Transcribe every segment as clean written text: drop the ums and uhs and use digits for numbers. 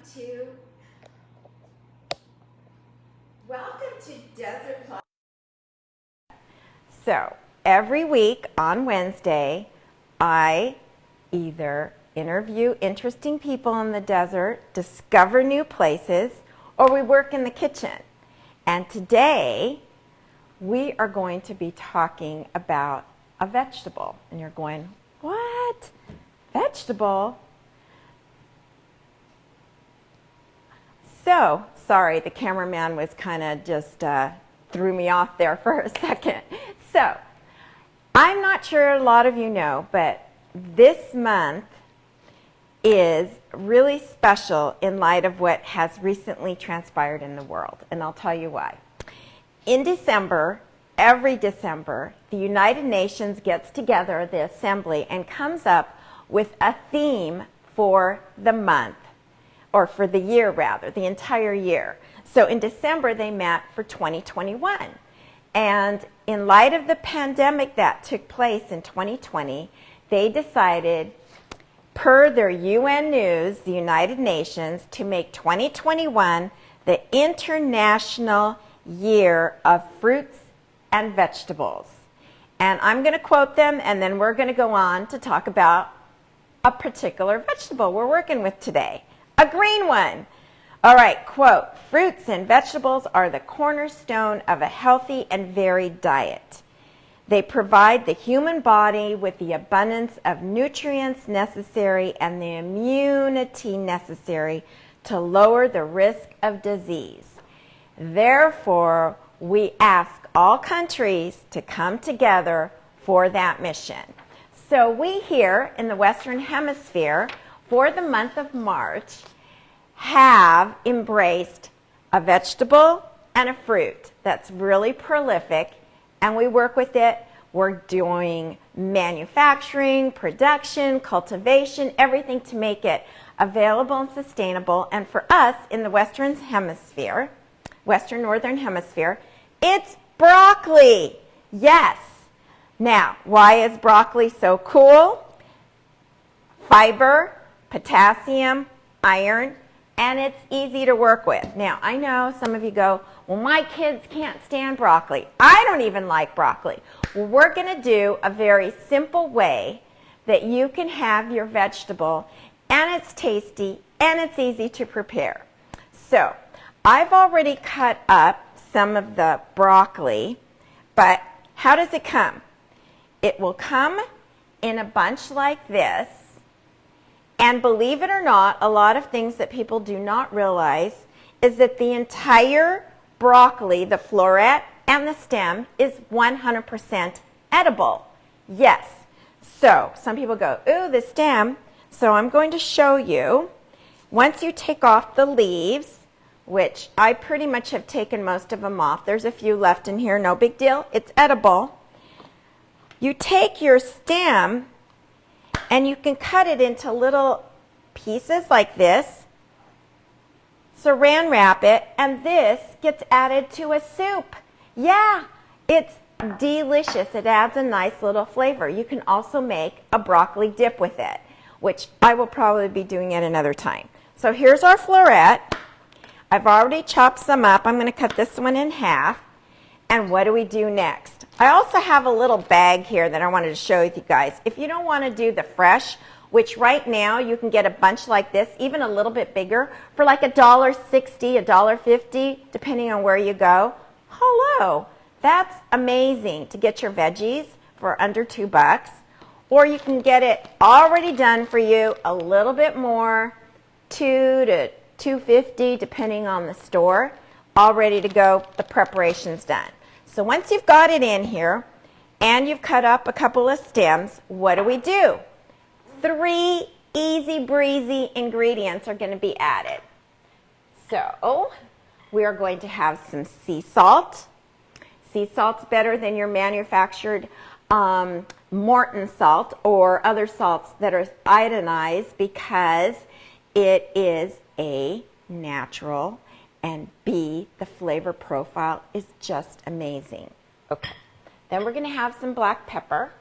to welcome to Desert Plaza. So every week on Wednesday, I either interview interesting people in the desert, discover new places, or we work in the kitchen. And today, we are going to be talking about a vegetable. And you're going, what? Vegetable? So, sorry, the cameraman was kind of just threw me off there for a second. So, I'm not sure a lot of you know, but this month is really special in light of what has recently transpired in the world. And I'll tell you why. In December, every December, the United Nations gets together, the assembly, and comes up with a theme for the month, or for the year rather, the entire year. So in December, they met for 2021. And in light of the pandemic that took place in 2020, they decided, per their UN News, the United Nations, to make 2021 the International Year of Fruits and Vegetables. And I'm going to quote them, and then we're going to go on to talk about a particular vegetable we're working with today. A green one. All right, quote, fruits and vegetables are the cornerstone of a healthy and varied diet. They provide the human body with the abundance of nutrients necessary and the immunity necessary to lower the risk of disease. Therefore, we ask all countries to come together for that mission. So we here in the Western Hemisphere, for the month of March, have embraced a vegetable and a fruit that's really prolific, and we work with it. We're doing manufacturing, production, cultivation, everything to make it available and sustainable. And for us in the Western Hemisphere, Northern Hemisphere, it's broccoli. Yes. Now, why is broccoli so cool? Fiber, potassium, iron, and it's easy to work with. Now, I know some of you go, well, my kids can't stand broccoli. I don't even like broccoli. Well, we're going to do a very simple way that you can have your vegetable, and it's tasty, and it's easy to prepare. So, I've already cut up some of the broccoli, but how does it come? It will come in a bunch like this. And believe it or not, a lot of things that people do not realize is that the entire broccoli, the floret and the stem, is 100% edible. Yes. So some people go, ooh, the stem. So I'm going to show you. Once you take off the leaves, which I pretty much have taken most of them off. There's a few left in here. No big deal. It's edible. You take your stem and you can cut it into little pieces like this, saran wrap it, and this gets added to a soup. Yeah, it's delicious. It adds a nice little flavor. You can also make a broccoli dip with it, which I will probably be doing at another time. So here's our floret. I've already chopped some up. I'm going to cut this one in half. And what do we do next? I also have a little bag here that I wanted to show you guys. If you don't want to do the fresh, which right now you can get a bunch like this, even a little bit bigger, for like $1.60, $1.50, depending on where you go. Hello, that's amazing to get your veggies for under $2. Or you can get it already done for you, a little bit more, $2 to $2.50, depending on the store, all ready to go. The preparation's done. So once you've got it in here and you've cut up a couple of stems, what do? 3 easy breezy ingredients are going to be added. So we are going to have some sea salt. Sea salt's better than your manufactured Morton salt or other salts that are iodinized because it is A, natural, and B, the flavor profile is just amazing. Okay, then we're going to have some black pepper.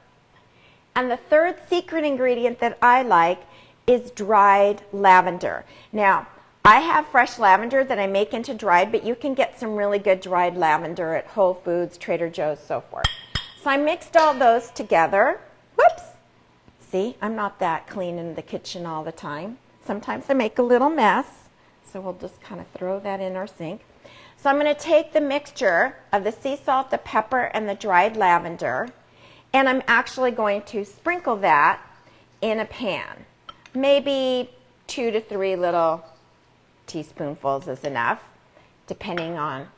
And the third secret ingredient that I like is dried lavender. Now, I have fresh lavender that I make into dried, but you can get some really good dried lavender at Whole Foods, Trader Joe's, so forth. So I mixed all those together. Whoops. See, I'm not that clean in the kitchen all the time. Sometimes I make a little mess, so we'll just kind of throw that in our sink. So I'm going to take the mixture of the sea salt, the pepper, and the dried lavender, and I'm actually going to sprinkle that in a pan. Maybe 2 to 3 little teaspoonfuls is enough, depending on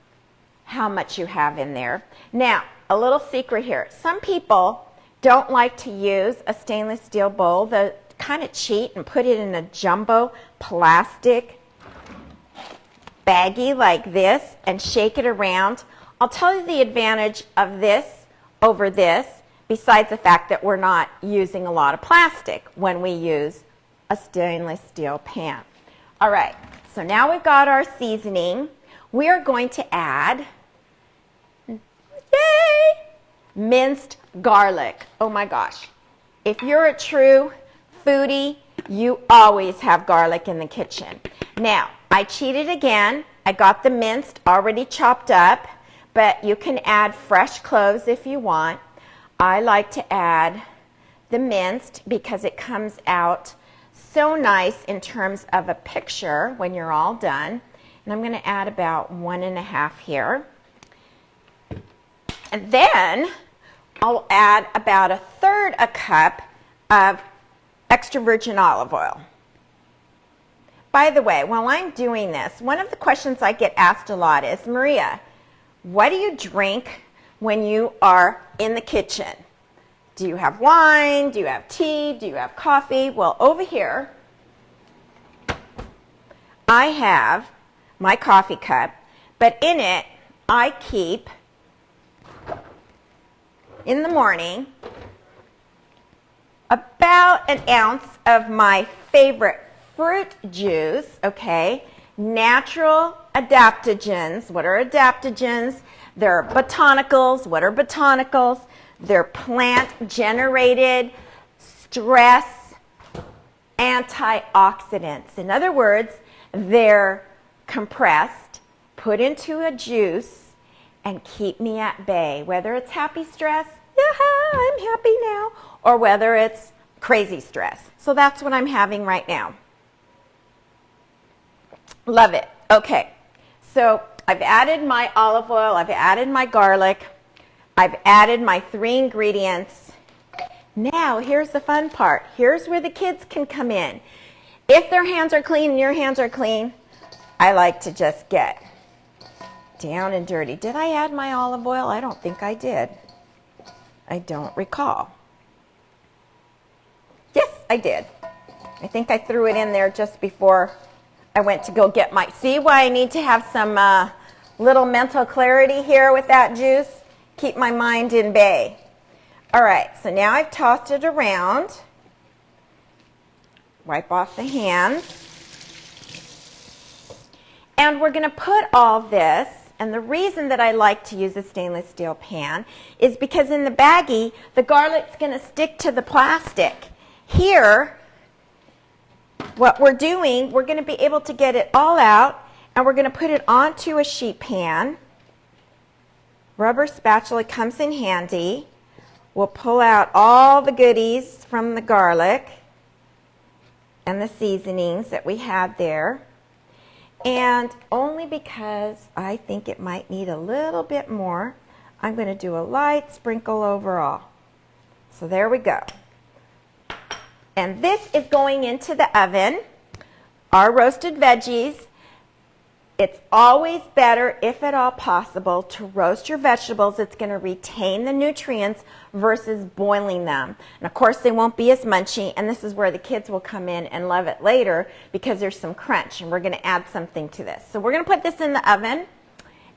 how much you have in there. Now, a little secret here. Some people don't like to use a stainless steel bowl. They kind of cheat and put it in a jumbo plastic baggie like this and shake it around. I'll tell you the advantage of this over this, besides the fact that we're not using a lot of plastic when we use a stainless steel pan. All right, so now we've got our seasoning. We are going to add, yay, minced garlic. Oh my gosh. If you're a true foodie, you always have garlic in the kitchen. Now, I cheated again. I got the minced already chopped up, but you can add fresh cloves if you want. I like to add the minced because it comes out so nice in terms of a picture when you're all done. And I'm going to add about 1.5 here. And then I'll add about 1/3 cup of extra virgin olive oil. By the way, while I'm doing this, one of the questions I get asked a lot is, Maria, what do you drink when you are in the kitchen? Do you have wine? Do you have tea? Do you have coffee? Well, over here, I have my coffee cup, but in it, I keep, in the morning, about 1 ounce of my favorite fruit juice, okay? Natural adaptogens. What are adaptogens? They're botanicals. What are botanicals? They're plant-generated stress antioxidants. In other words, they're compressed, put into a juice, and keep me at bay. Whether it's happy stress, yeah, I'm happy now, or whether it's crazy stress. So that's what I'm having right now. Love it. Okay, so I've added my olive oil, I've added my garlic, I've added my 3 ingredients. Now, here's the fun part. Here's where the kids can come in. If their hands are clean and your hands are clean, I like to just get down and dirty. Did I add my olive oil? I don't think I did. I don't recall. Yes, I did. I think I threw it in there just before I went to go get my, see why I need to have some little mental clarity here with that juice? Keep my mind in bay. All right, so now I've tossed it around. Wipe off the hands. And we're going to put all this, and the reason that I like to use a stainless steel pan is because in the baggie, the garlic's going to stick to the plastic. Here, what we're doing, we're going to be able to get it all out, and we're going to put it onto a sheet pan. Rubber spatula comes in handy. We'll pull out all the goodies from the garlic and the seasonings that we had there. And only because I think it might need a little bit more, I'm going to do a light sprinkle overall. So there we go. And this is going into the oven. Our roasted veggies. It's always better, if at all possible, to roast your vegetables. It's going to retain the nutrients versus boiling them. And of course, they won't be as munchy, and this is where the kids will come in and love it later because there's some crunch, and we're going to add something to this. So we're going to put this in the oven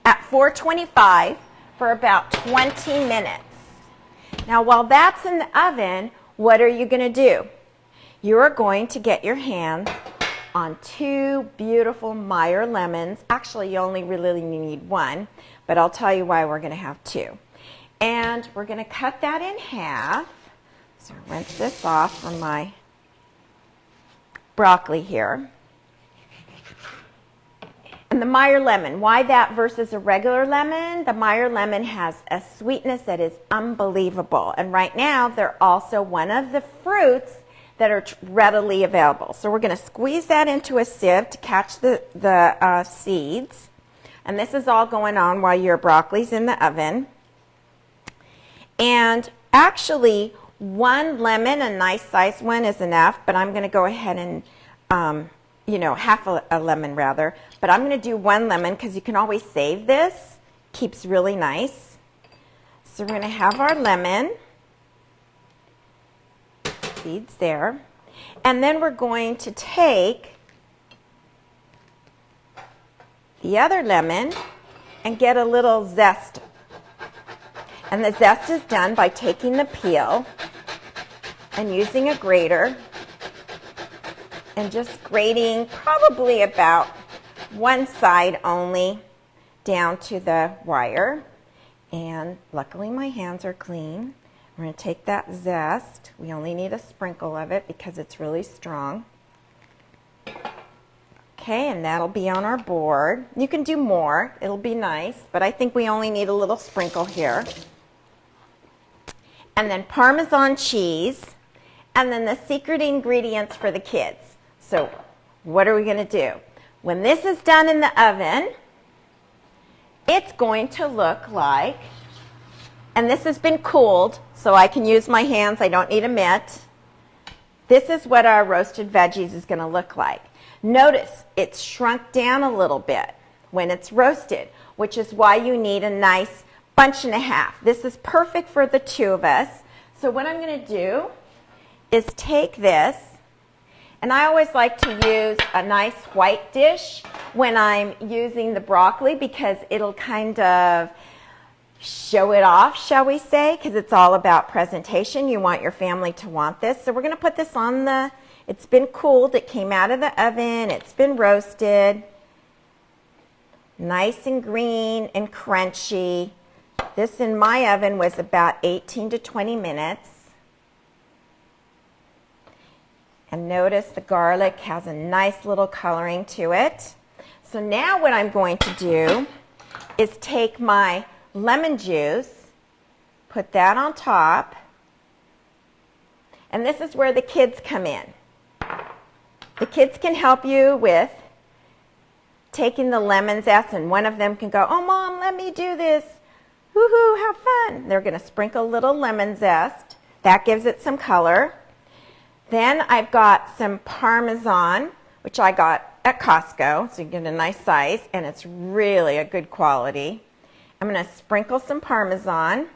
at 425 for about 20 minutes. Now, while that's in the oven, what are you going to do? You are going to get your hands on 2 beautiful Meyer lemons. Actually, you only really need 1, but I'll tell you why we're going to have 2. And we're going to cut that in half. So rinse this off from my broccoli here. And the Meyer Lemon, why that versus a regular lemon? The Meyer Lemon has a sweetness that is unbelievable. And right now, they're also one of the fruits that are readily available. So we're going to squeeze that into a sieve to catch the seeds. And this is all going on while your broccoli's in the oven. And actually, one lemon, a nice sized one, is enough. But I'm going to go ahead and half a lemon rather, but I'm going to do one lemon because you can always save this. Keeps really nice. So we're going to have our lemon. Seeds there. And then we're going to take the other lemon and get a little zest. And the zest is done by taking the peel and using a grater and just grating probably about one side only down to the wire. And luckily my hands are clean. I'm going to take that zest. We only need a sprinkle of it because it's really strong. Okay, and that'll be on our board. You can do more. It'll be nice, but I think we only need a little sprinkle here. And then Parmesan cheese, and then the secret ingredients for the kids. So what are we going to do? When this is done in the oven, it's going to look like, and this has been cooled, so I can use my hands. I don't need a mitt. This is what our roasted veggies is going to look like. Notice it's shrunk down a little bit when it's roasted, which is why you need a nice bunch and a half. This is perfect for the two of us. So what I'm going to do is take this, and I always like to use a nice white dish when I'm using the broccoli because it'll kind of show it off, shall we say, because it's all about presentation. You want your family to want this. So we're going to put this on it's been cooled. It came out of the oven. It's been roasted. Nice and green and crunchy. This in my oven was about 18 to 20 minutes. And notice the garlic has a nice little coloring to it. So now what I'm going to do is take my lemon juice, put that on top, and this is where the kids come in. The kids can help you with taking the lemon zest, and one of them can go, "Oh, Mom, let me do this. Woohoo, have fun." They're going to sprinkle a little lemon zest. That gives it some color. Then I've got some Parmesan, which I got at Costco, so you get a nice size, and it's really a good quality. I'm going to sprinkle some Parmesan.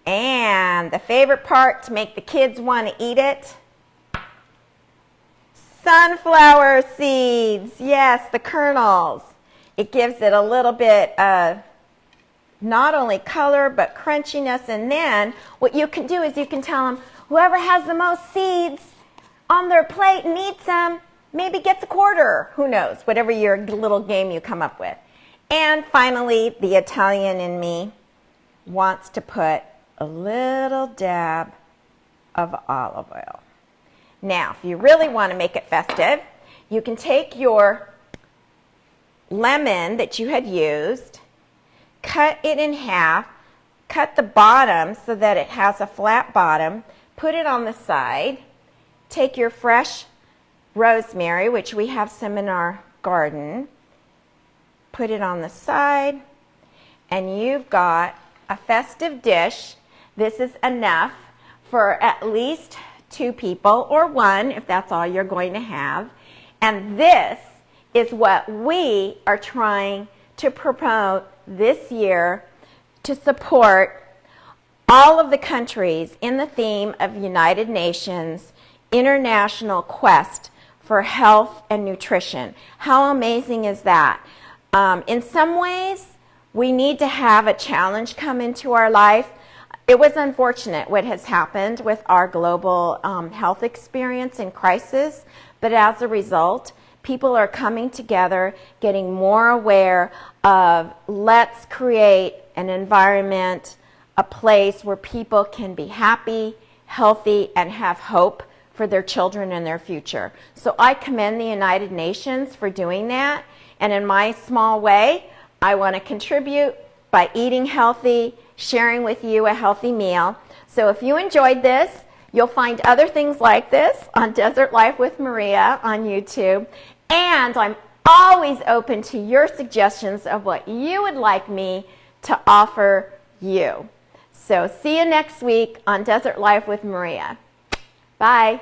And the favorite part to make the kids want to eat it, sunflower seeds. Yes, the kernels. It gives it a little bit of not only color but crunchiness. And then what you can do is you can tell them, whoever has the most seeds on their plate and eats them, maybe gets a quarter. Who knows? Whatever your little game you come up with. And finally, the Italian in me wants to put a little dab of olive oil. Now, if you really want to make it festive, you can take your lemon that you had used, cut it in half, cut the bottom so that it has a flat bottom, put it on the side, take your fresh rosemary, which we have some in our garden, put it on the side, and you've got a festive dish. This is enough for at least 2 people, or 1 if that's all you're going to have. And this is what we are trying to promote this year to support all of the countries in the theme of United Nations International Quest for Health and Nutrition. How amazing is that? In some ways, we need to have a challenge come into our life. It was unfortunate what has happened with our global health experience and crisis, but as a result, people are coming together, getting more aware of let's create an environment, a place where people can be happy, healthy, and have hope for their children and their future. So I commend the United Nations for doing that. And in my small way, I want to contribute by eating healthy, sharing with you a healthy meal. So if you enjoyed this, you'll find other things like this on Desert Life with Maria on YouTube. And I'm always open to your suggestions of what you would like me to offer you. So see you next week on Desert Life with Maria. Bye.